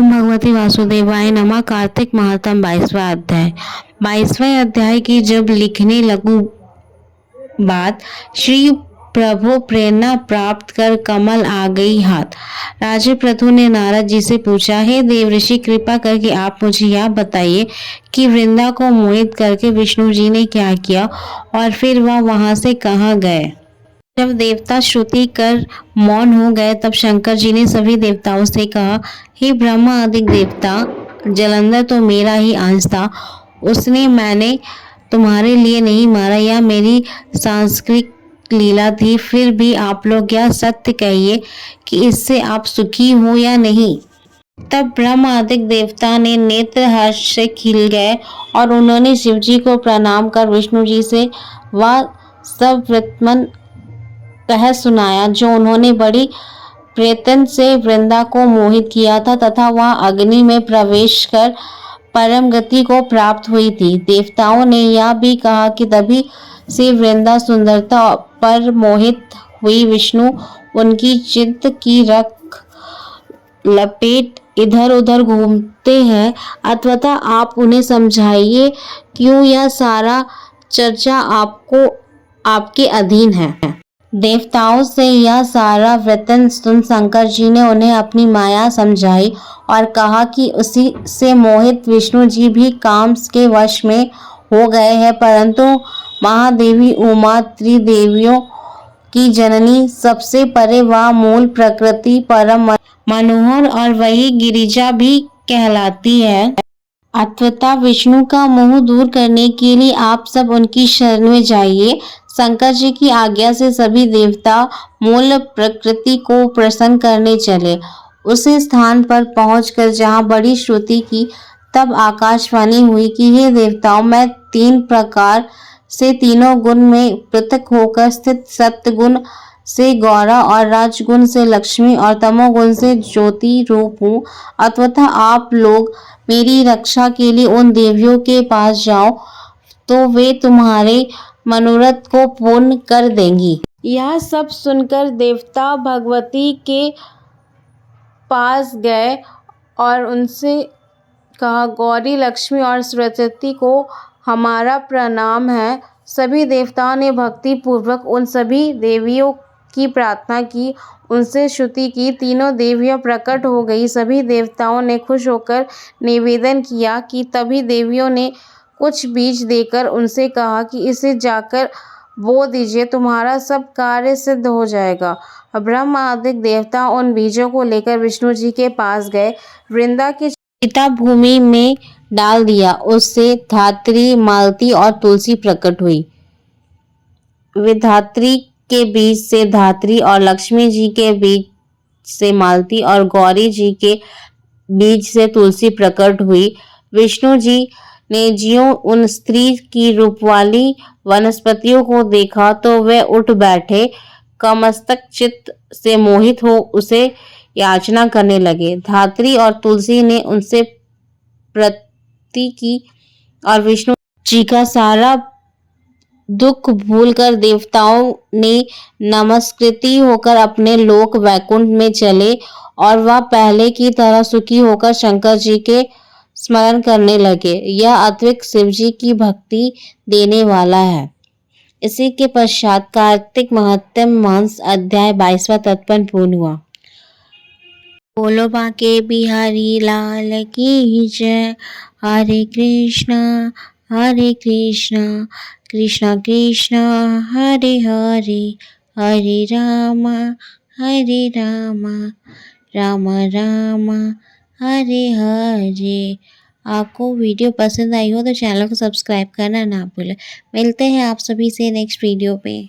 ओम भगवती वासुदेवाय नमः। कार्तिक महात्म 22वां अध्याय। 22वें अध्याय की जब लिखने लगूं बात, श्री प्रभु प्रेरणा प्राप्त कर कमल आ गई हाथ। राजा पृथु ने नारद जी से पूछा, हे देवऋषि, कृपा करके आप मुझे यह बताइए कि वृंदा को मोहित करके विष्णु जी ने क्या किया और फिर वह वहां से कहाँ गए। जब देवता श्रुति कर मौन हो गए तब शंकर जी ने सभी देवताओं से कहा, हे ब्रह्मा आदि देवता, जलंधर तो मेरा ही अंश था, उसने मैंने तुम्हारे लिए नहीं मारा, यह मेरी सांस्कृतिक लीला थी। फिर भी आप लोग यह सत्य कहिए कि इससे आप सुखी हो या नहीं। तब ब्रह्म आदि देवता ने नेत्र हर्ष से खिल गए और उन्होंने शिव जी को प्रणाम कर विष्णु जी से वह सब वृत्तांत कह सुनाया जो उन्होंने बड़ी प्रयत्न से वृंदा को मोहित किया था तथा वह अग्नि में प्रवेश कर परम गति को प्राप्त हुई थी। देवताओं ने यह भी कहा कि तभी से वृंदा सुंदरता पर मोहित हुई। विष्णु उनकी चित्त की रख लपेट इधर उधर घूमते हैं, अथवा आप उन्हें समझाइए क्यों यह सारा चर्चा आपको आपके अधीन है। देवताओं से यह सारा वृत्तांत सुन शंकर जी ने उन्हें अपनी माया समझाई और कहा कि उसी से मोहित विष्णु जी भी काम के वश में हो गए हैं, परंतु महादेवी उमा त्रिदेवियों की जननी, सबसे परे वह मूल प्रकृति परम मनोहर और वही गिरिजा भी कहलाती है। अथवा विष्णु का मोह दूर करने के लिए आप सब उनकी शरण में जाइए। शंकर जी की आज्ञा से सभी देवता मूल प्रकृति को प्रसन्न करने चले। उसी स्थान पर पहुंचकर जहां बड़ी श्रुति की तब आकाशवाणी हुई कि हे देवताओं, मैं तीन प्रकार से तीनों गुण में पृथक होकर स्थित सत्वगुण से गौरा और राजगुण से लक्ष्मी और तमोगुण से ज्योति रूप हूँ। अथवा आप लोग मेरी रक्षा के लिए उन देवियों के पास जाओ तो वे तुम्हारे मनोरथ को पूर्ण कर देंगी। यह सब सुनकर देवता भगवती के पास गए और उनसे कहा, गौरी, लक्ष्मी और सरस्वती को हमारा प्रणाम है। सभी देवताओं ने भक्ति पूर्वक उन सभी देवियों की प्रार्थना की, उनसे स्तुति की। तीनों देवियां प्रकट हो गई। सभी देवताओं ने खुश होकर निवेदन किया कि तभी देवियों ने कुछ बीज देकर उनसे कहा कि इसे जाकर बो दीजिए, तुम्हारा सब कार्य सिद्ध हो जाएगा। ब्रह्म आदि देवता उन बीजों को लेकर विष्णु जी के पास गए, वृंदा की चिता भूमि में डाल दिया। उससे धात्री, मालती और तुलसी प्रकट हुई। विधात्री के बीज से धात्री और लक्ष्मी जी के बीज से मालती और गौरी जी के बीज से तुलसी प्रकट हुई। विष्णु जी ने ज्यों उन स्त्री की रूप वाली वनस्पतियों को देखा तो वे उठ बैठे, कमस्तक चित्त से मोहित हो उसे याचना करने लगे। धात्री और तुलसी ने उनसे प्रति की और विष्णु जी का सारा दुख भूलकर देवताओं ने नमस्कृति होकर अपने लोक वैकुंठ में चले और वह पहले की तरह सुखी होकर शंकर जी के स्मरण करने लगे। यह अद्वैत शिव जी की भक्ति देने वाला है। इसी के पश्चात कार्तिक महात्म मास अध्याय 22वां तत्पन पूर्ण हुआ। बोलो बांके बिहारी लाल की जय। हरे कृष्णा कृष्णा कृष्णा हरे हरे, हरे राम राम राम हरे हरे। आपको वीडियो पसंद आई हो तो चैनल को सब्सक्राइब करना ना भूलें। मिलते हैं आप सभी से नेक्स्ट वीडियो पे।